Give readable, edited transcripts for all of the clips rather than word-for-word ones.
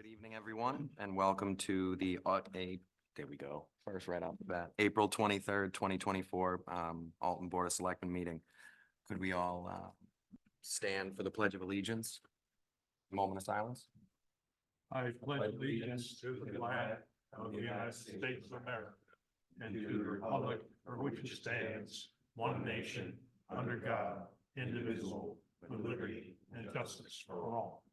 Good evening, everyone, and welcome to the, there we go, first right off the bat, April 23rd, 2024, Alton Board of Selectmen meeting. Could we all stand for the Pledge of Allegiance? Moment of silence. I pledge allegiance to the flag of the United States of America and to the republic for which it stands, one nation, under God, indivisible, with liberty and justice for all.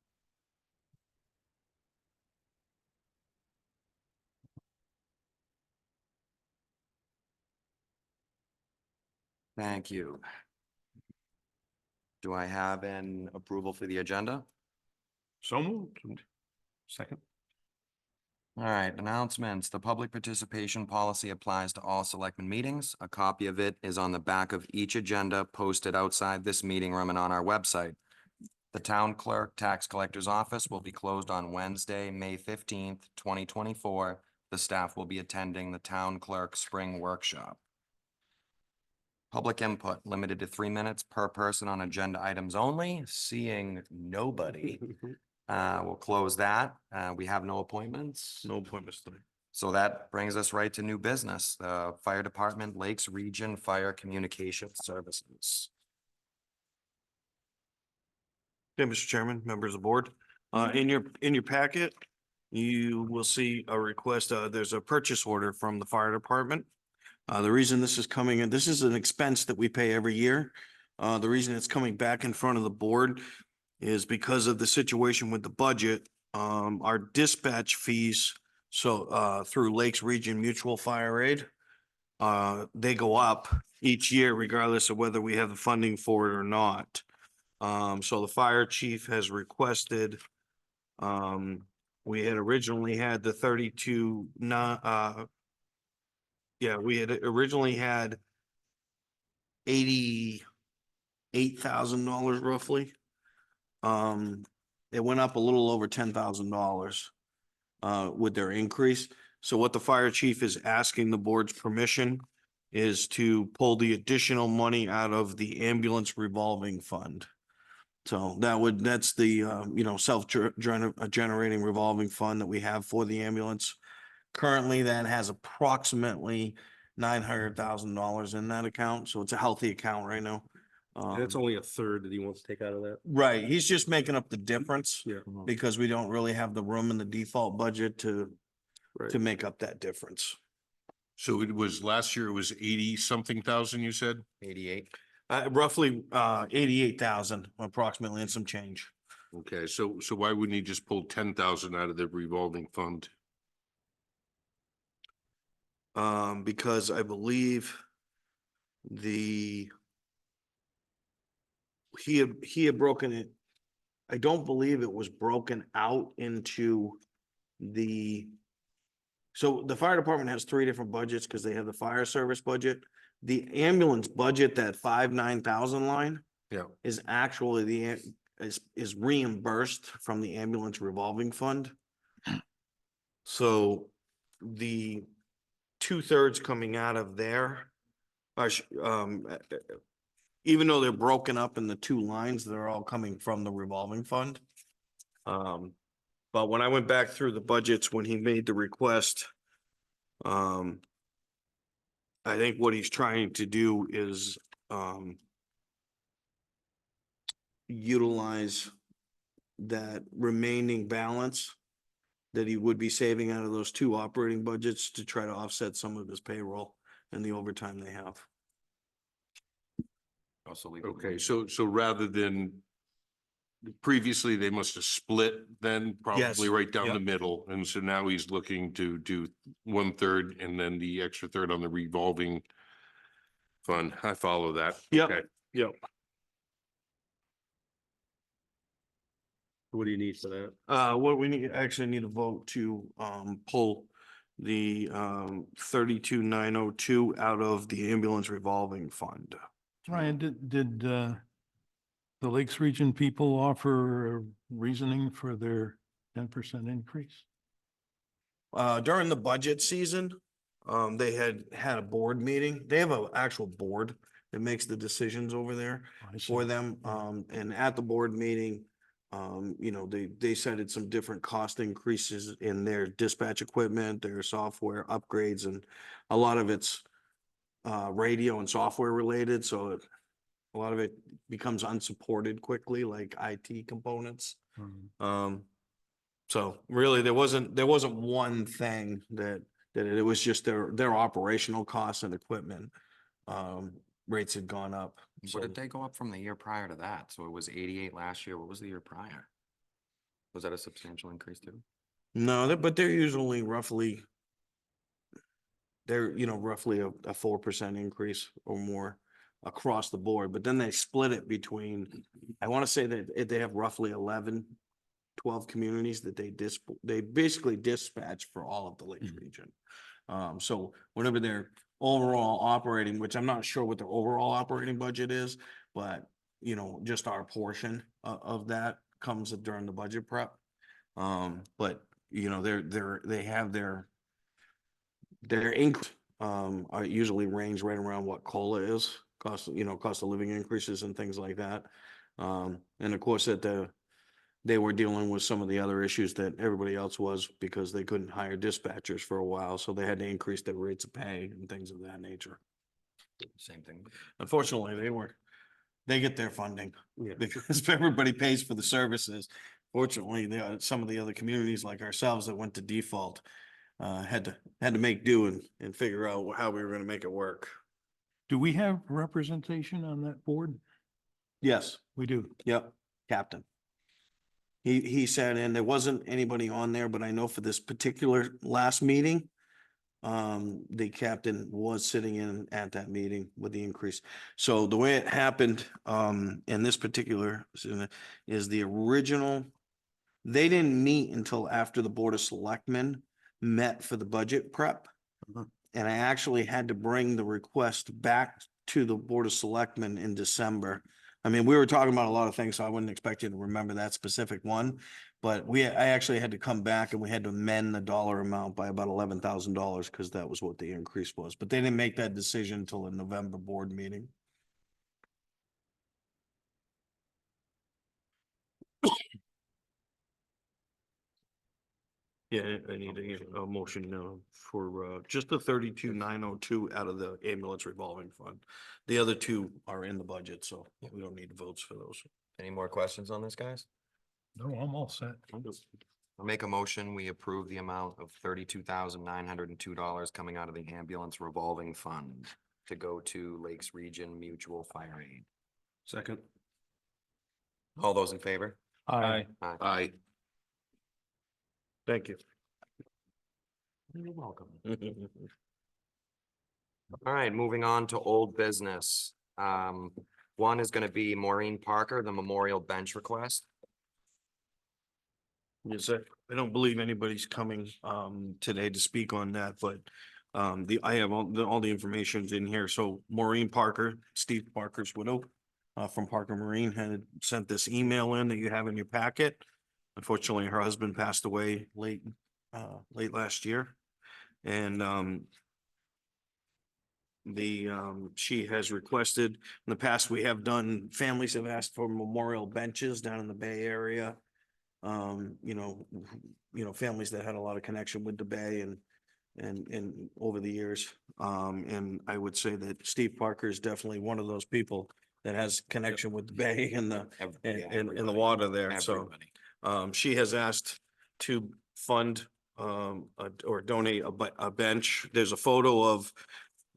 Thank you. Do I have an approval for the agenda? So moved. Second. All right, announcements. The public participation policy applies to all selectmen meetings. A copy of it is on the back of each agenda posted outside this meeting room and on our website. The town clerk tax collector's office will be closed on Wednesday, May 15th, 2024. The staff will be attending the town clerk spring workshop. Public input limited to 3 minutes per person on agenda items only. Seeing nobody, we'll close that. We have no appointments. No appointments today. So that brings us right to new business, the Fire Department, Lakes Region Fire Communication Services. Okay, Mr. Chairman, members of the board, in your packet, you will see a request, there's a purchase order from the fire department. The reason this is coming in, this is an expense that we pay every year. The reason it's coming back in front of the board is because of the situation with the budget. Our dispatch fees, so through Lakes Region Mutual Fire Aid, they go up each year regardless of whether we have the funding for it or not. So the fire chief has requested, we had originally had the 32, we had originally had $88,000 roughly. It went up a little over $10,000 with their increase. So what the fire chief is asking the board's permission is to pull the additional money out of the ambulance revolving fund. So that's the, self-generating revolving fund that we have for the ambulance. Currently, that has approximately $900,000 in that account. So it's a healthy account right now. That's only a third that he wants to take out of that. Right. He's just making up the difference Yeah. because we don't really have the room in the default budget to Right. make up that difference. So it was last year, it was 80 something thousand, you said? 88. Roughly 88,000 approximately and some change. Okay, so why wouldn't he just pull 10,000 out of the revolving fund? Because I believe he had broken it. I don't believe it was broken out into so the fire department has 3 different budgets because they have the fire service budget. The ambulance budget, that 9,000 line. Yeah. Is actually is reimbursed from the ambulance revolving fund. So the 2/3 coming out of there are, even though they're broken up in the 2 lines, they're all coming from the revolving fund. But when I went back through the budgets, when he made the request, I think what he's trying to do is, utilize that remaining balance that he would be saving out of those 2 operating budgets to try to offset some of his payroll and the overtime they have. Also, Okay, so rather than previously, they must have split then probably right down Yep. the middle. And so now he's looking to do 1/3 and then the extra third on the revolving fund. I follow that. Yep. Okay. Yep. What do you need for that? What we actually need a vote to, pull the, 32,902 out of the ambulance revolving fund. Ryan, did the Lakes Region people offer reasoning for their 10% increase? During the budget season, they had a board meeting. They have an actual board that makes the decisions over there I see. for them. And at the board meeting, You know, they cited some different cost increases in their dispatch equipment, their software upgrades, and a lot of it's radio and software related, so a lot of it becomes unsupported quickly, like IT components. So really, there wasn't one thing that it was just their operational costs and equipment rates had gone up. What So did they go up from the year prior to that? So it was 88 last year. What was the year prior? Was that a substantial increase too? no, but they're usually roughly roughly a 4% increase or more across the board, but then they split it between, I want to say that they have roughly 11, 12 communities that they basically dispatch for all of the Lakes region. So whenever they're overall operating, which I'm not sure what their overall operating budget is, but just our portion of that comes during the budget prep. But they have their increase are usually range right around what COLA is, cost of living increases and things like that. And of course they were dealing with some of the other issues that everybody else was, because they couldn't hire dispatchers for a while, so they had to increase their rates of pay and things of that nature. Same thing. Unfortunately, they get their funding because everybody pays for the services. Fortunately, some of the other communities like ourselves that went to default had to make do and figure out how we were going to make it work. Do we have representation on that board? Yes. We do. Yep. Captain. He said, and there wasn't anybody on there, but I know for this particular last meeting, the captain was sitting in at that meeting with the increase. So the way it happened, in this particular is the original, they didn't meet until after the Board of Selectmen met for the budget prep. And I actually had to bring the request back to the Board of Selectmen in December. I mean, we were talking about a lot of things, so I wouldn't expect you to remember that specific one. But I actually had to come back and we had to amend the dollar amount by about $11,000 because that was what the increase was. But they didn't make that decision until the November board meeting. Yeah, I need a motion for just the 32,902 out of the ambulance revolving fund. The other two are in the budget, so we don't need votes for those. Any more questions on this, guys? No, I'm all set. I'll make a motion. We approve the amount of $32,902 coming out of the ambulance revolving fund to go to Lakes Region Mutual Fire Aid. Second. All those in favor? Aye. Aye. Thank you. You're welcome. All right, moving on to old business. One is going to be Maureen Parker, the memorial bench request. Yes, sir. I don't believe anybody's coming today to speak on that, but I have all the information's in here. So Maureen Parker, Steve Parker's widow, from Parker Marine, had sent this email in that you have in your packet. Unfortunately, her husband passed away late last year. And she has requested, in the past, we have done, families have asked for memorial benches down in the Bay Area. Families that had a lot of connection with the Bay and over the years. And I would say that Steve Parker is definitely one of those people that has connection with the Bay and the water there. So she has asked to fund or donate a bench. There's a photo of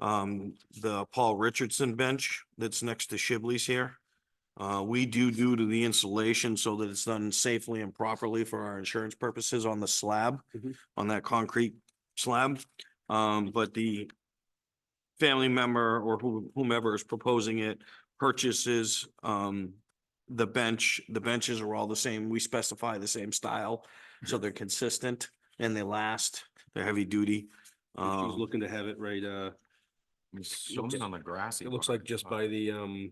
the Paul Richardson bench that's next to Shibley's here. We do to the installation so that it's done safely and properly for our insurance purposes on the slab, on that concrete slab. But the family member or whomever is proposing it purchases the bench. The benches are all the same. We specify the same style, so they're consistent and they last. They're heavy duty. She's looking to have it right, It's shown on the grassy. it looks part. like just by the,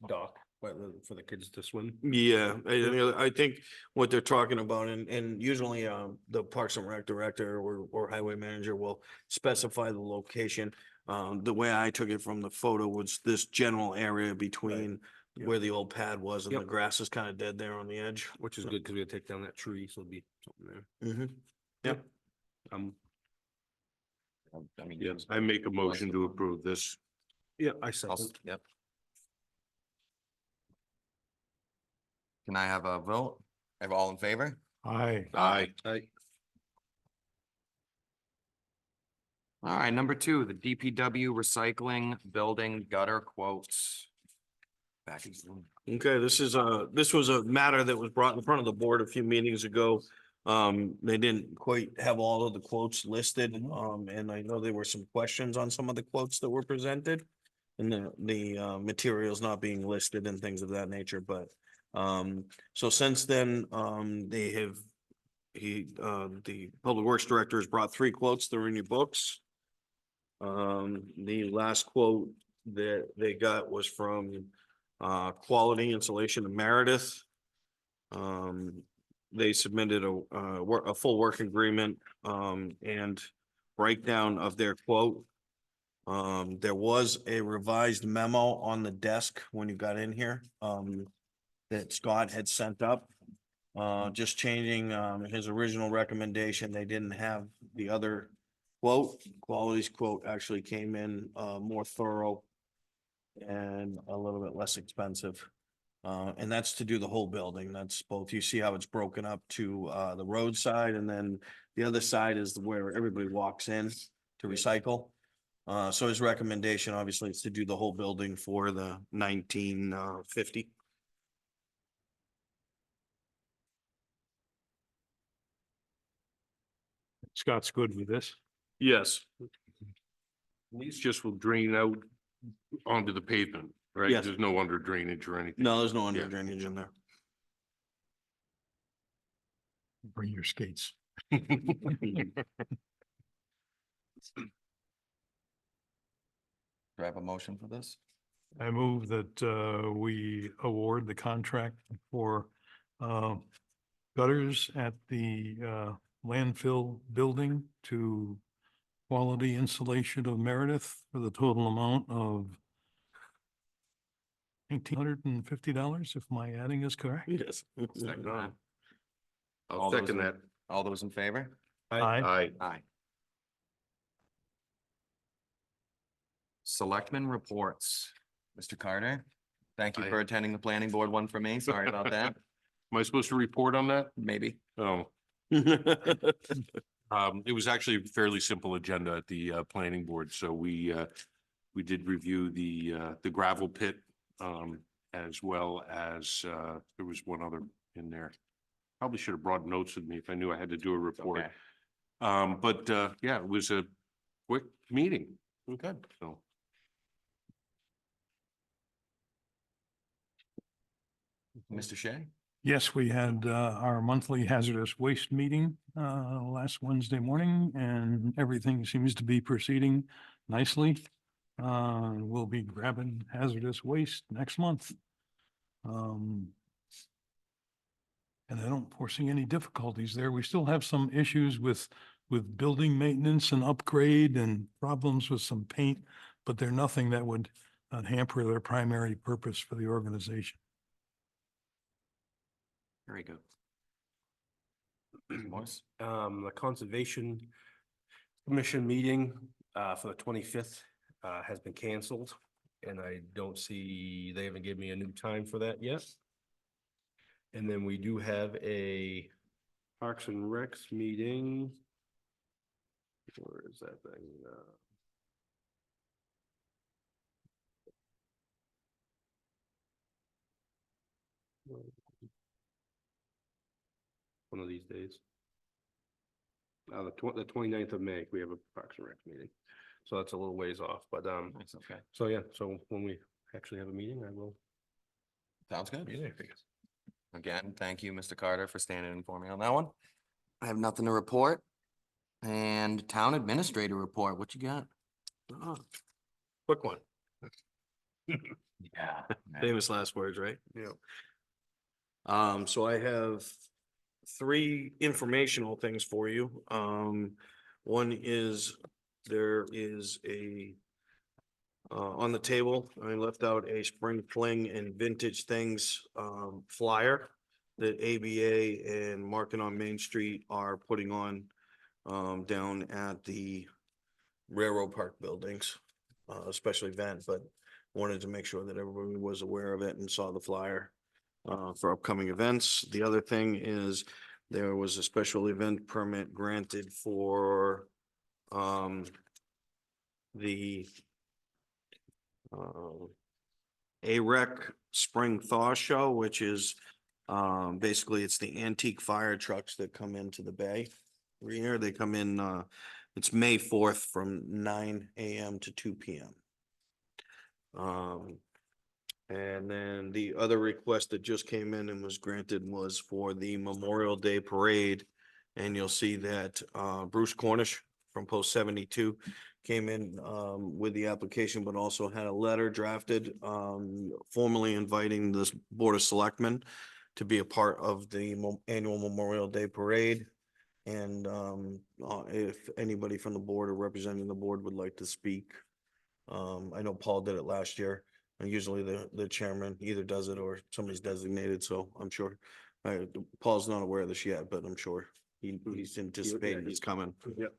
dock, for the kids to swim. Yeah, I think what they're talking about, and usually the Parks and Rec director or highway manager will specify the location. The way I took it from the photo was this general area between where the old pad was and the Yep. grass is kind of dead there on the edge. Which is good because we gotta take down that tree, so it'll be something there. Mm-hmm. Yep. I mean, Yes, I make a motion to approve this. Yeah, I I'll second. Yep. Can I have a vote? Have all in favor? Aye. Aye. All right, number two, the DPW recycling building gutter quotes. Back in Zoom. Okay, this was a matter that was brought in front of the board a few meetings ago. They didn't quite have all of the quotes listed, and I know there were some questions on some of the quotes that were presented. And the materials not being listed and things of that nature, but, so since then, the Public Works Director has brought 3 quotes that are in your books. The last quote that they got was from Quality Insulation of Meredith. They submitted a full work agreement, and breakdown of their quote. There was a revised memo on the desk when you got in here, that Scott had sent up. Just changing, his original recommendation. They didn't have the other quote. Quality's quote actually came in, more thorough and a little bit less expensive. And that's to do the whole building. That's both, you see how it's broken up to, the roadside, and then the other side is where everybody walks in to recycle. So his recommendation obviously is to do the whole building for the 1950. Scott's good with this. Yes. These just will drain out onto the pavement, right? Yes. There's no under drainage or anything. No, there's no under Yeah. drainage in there. Bring your skates. Do I have a motion for this? I move that we award the contract for gutters at the landfill building to Quality Insulation of Meredith for the total amount of $1,850, if my adding is correct. Yes. Second that. I'll All those second in- that. All those in favor? Aye. Aye. Aye. Selectmen reports. Mr. Carter, thank you Aye. for attending the planning board one for me. Sorry about that. Am I supposed to report on that? Maybe. Oh, it was actually a fairly simple agenda at the planning board, so we did review the gravel pit, as well as there was one other in there. Probably should have brought notes with me if I knew I had to do a report. Okay. But yeah, it was a quick meeting. Okay. So, Mr. Shea? Yes, we had our monthly hazardous waste meeting last Wednesday morning, and everything seems to be proceeding nicely. We'll be grabbing hazardous waste next month. And I don't foresee any difficulties there. We still have some issues with building maintenance and upgrade and problems with some paint, but they're nothing that would hamper their primary purpose for the organization. Very good. Morris? The Conservation Commission meeting, for the 25th, has been canceled. And I don't see, they haven't given me a new time for that yet. And then we do have a Parks and Recs meeting. Where is that thing? One of these days. The 29th of May, we have a Parks and Rec meeting. So that's a little ways off, but That's okay. so yeah, so when we actually have a meeting, I will. Sounds good. Yeah. Again, thank you, Mr. Carter, for standing in for me on that one. I have nothing to report. And town administrator report, what you got? Quick one. Yeah. Famous last words, right? Yeah. So I have 3 informational things for you. One is there is a On the table, I left out a spring fling and vintage things, flyer that ABA and Market on Main Street are putting on, down at the Railroad Park buildings, special event, but wanted to make sure that everybody was aware of it and saw the flyer, for upcoming events. The other thing is there was a special event permit granted for, the AREC Spring Thaw Show, which is basically it's the antique fire trucks that come into the bay. Every year they come in, it's May 4th from 9 AM to 2 PM. And then the other request that just came in and was granted was for the Memorial Day Parade. And you'll see that Bruce Cornish from Post 72 came in with the application, but also had a letter drafted formally inviting this Board of Selectmen to be a part of the annual Memorial Day Parade. And if anybody from the board or representing the board would like to speak, I know Paul did it last year. And usually the chairman either does it or somebody's designated, so I'm sure. Paul's not aware of this yet, but I'm sure he's anticipating he's coming. Yep.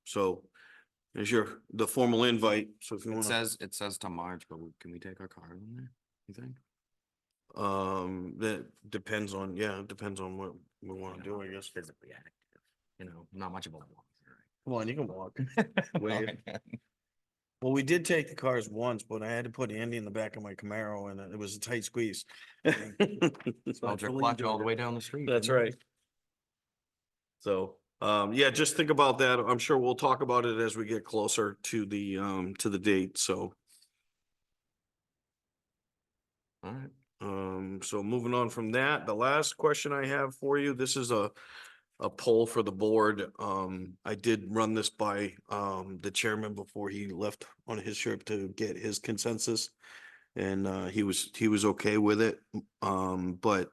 So there's the formal invite, so if you It wanna. says to March, but can we take our car in there, you think? That depends on, it depends on what we wanna do, I guess. Physically active, not much of a walk. Come on, you can walk. Wait. Well, we did take the cars once, but I had to put Andy in the back of my Camaro and it was a tight squeeze. Held your clutch all the way down the street. That's didn't right. So, yeah, just think about that. I'm sure we'll talk about it as we get closer to the date, so. you? All right. So moving on from that, the last question I have for you, this is a poll for the board. I did run this by, the chairman before he left on his trip to get his consensus. And, he was okay with it. But,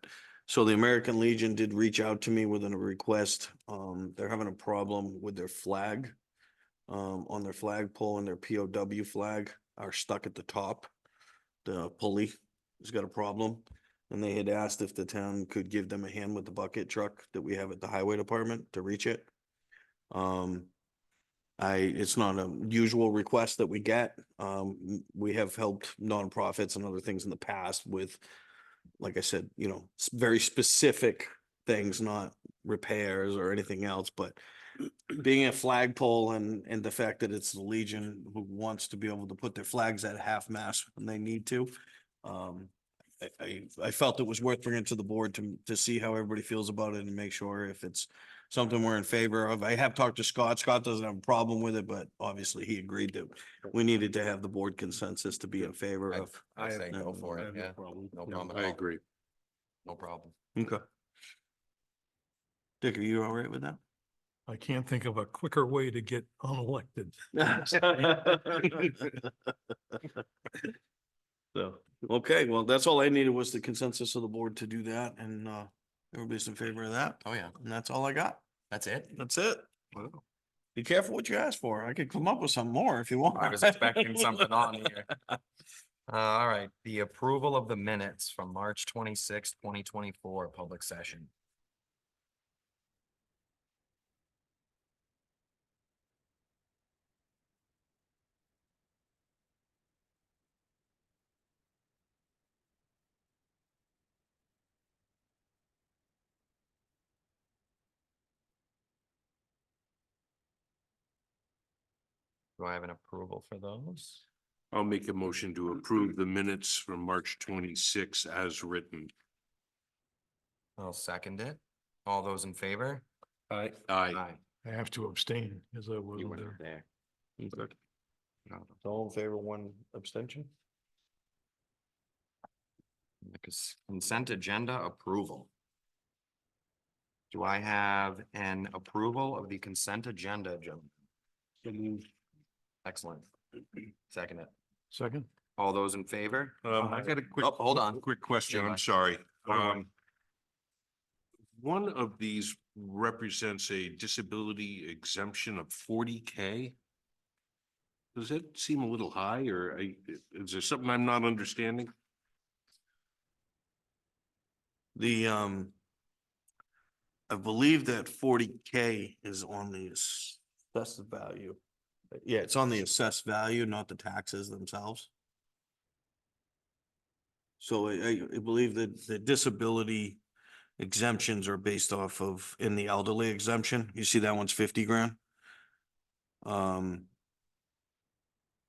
so the American Legion did reach out to me with a request. They're having a problem with their flag. On their flagpole and their POW flag are stuck at the top. The pulley has got a problem. And they had asked if the town could give them a hand with the bucket truck that we have at the highway department to reach it. It's not a usual request that we get. We have helped nonprofits and other things in the past with, like I said, very specific things, not repairs or anything else, but being a flagpole and the fact that it's the Legion who wants to be able to put their flags at half mast when they need to. I felt it was worth bringing to the board to see how everybody feels about it and make sure if it's something we're in favor of. I have talked to Scott. Scott doesn't have a problem with it, but obviously he agreed that we needed to have the board consensus to be in favor of. I say no- go for I it, have yeah. problem. No problem I at all. agree. No problem. Okay. Dick, are you all right with that? I can't think of a quicker way to get unelected. So, okay, well, that's all I needed was the consensus of the board to do that, and everybody's in favor of that, Oh, yeah. and that's all I got. That's it? That's it. Be careful what you ask for. I could come up with some more if you want. I was expecting something on here. All right, the approval of the minutes from March 26th, 2024, public session. Do I have an approval for those? I'll make a motion to approve the minutes from March 26 as written. I'll second it. All those in favor? Aye. Aye. I have to abstain because I You wasn't weren't there. there. Okay. No. All in favor, one abstention? Consent agenda approval. Do I have an approval of the consent agenda, gentlemen? Excellent. Second it. Second? All those in favor? I got a quick. Oh, hold on. Quick question, Go I'm ahead. sorry. Go ahead. One of these represents a disability exemption of 40K. Does that seem a little high or is there something I'm not understanding? The, I believe that 40K is on the assessed value. Yeah, it's on the assessed value, not the taxes themselves. So I believe that the disability exemptions are based off of, in the elderly exemption, you see that one's 50 grand.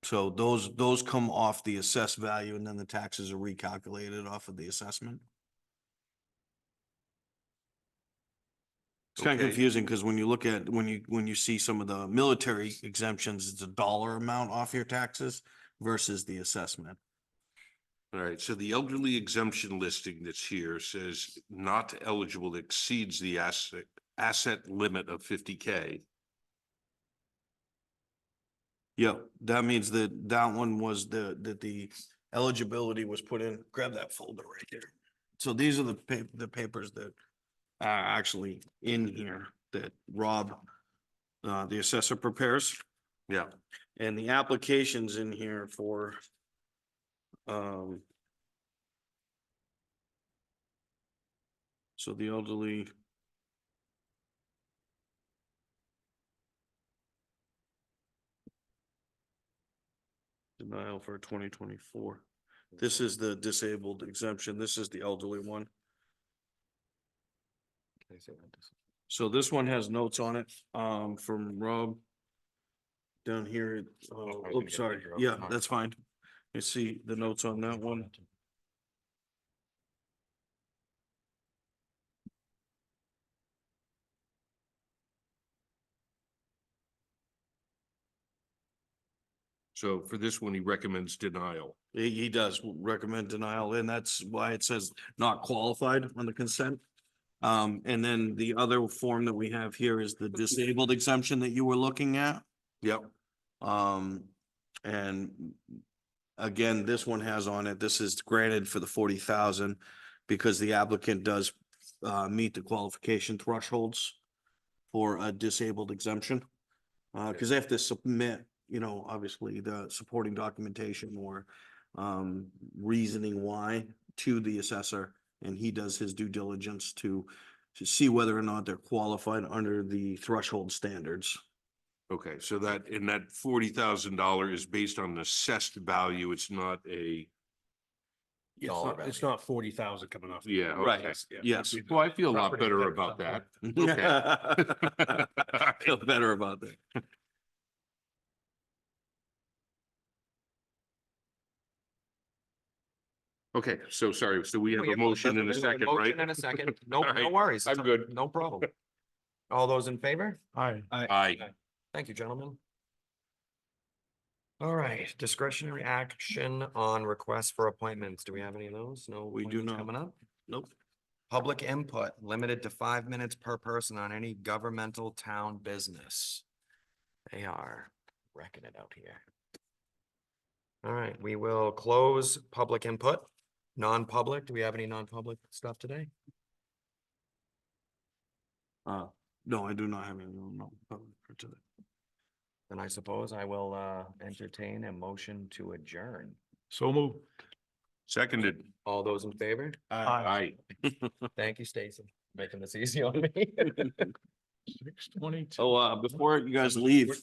So those come off the assessed value and then the taxes are recalculated off of the assessment. It's kind of Okay. confusing because when you look at, when you see some of the military exemptions, it's a dollar amount off your taxes versus the assessment. All right, so the elderly exemption listing that's here says not eligible exceeds the asset limit of 50K. Yeah, that means that one was that the eligibility was put in, grab that folder right there. So these are the papers that are actually in here that Rob, the assessor prepares. Yeah, And the applications in here for, so the elderly. Denial for 2024. This is the disabled exemption. This is the elderly one. So this one has notes on it, from Rob. Down here, oops, sorry. Yeah, that's fine. You see the notes on that one. so for this one, he recommends denial. He does recommend denial, and that's why it says not qualified on the consent. And then the other form that we have here is the disabled exemption that you were looking at. Yep, And again, this one has on it, this is granted for the 40,000 because the applicant does meet the qualification thresholds for a disabled exemption. Because they have to submit, obviously the supporting documentation or reasoning why to the assessor, and he does his due diligence to see whether or not they're qualified under the threshold standards. okay, so that, in that $40,000 is based on the assessed value, it's not a, Yeah, Dollar it's not 40,000 coming off. yeah, Right. okay. Yes. Well, I feel a lot Property better tax about that. Okay. Feel better about that. Okay, so sorry, so we have a motion in a second, right? Motion in a second. No, All no right, worries. I'm good. No problem. All those in favor? Aye. Aye. Thank you, gentlemen. All right, discretionary action on requests for appointments. Do we have any of those? No. We do appointments not. Coming up? Nope. Public input limited to 5 minutes per person on any governmental town business. They are wrecking it out here. All right, we will close public input. Non-public, do we have any non-public stuff today? No, I do not have any, no. For today. Then I suppose I will entertain a motion to adjourn. So move. Seconded. All those in favor? Aye. Thank you, Stacy, making this easy on me. 6:22. Oh, before you guys leave,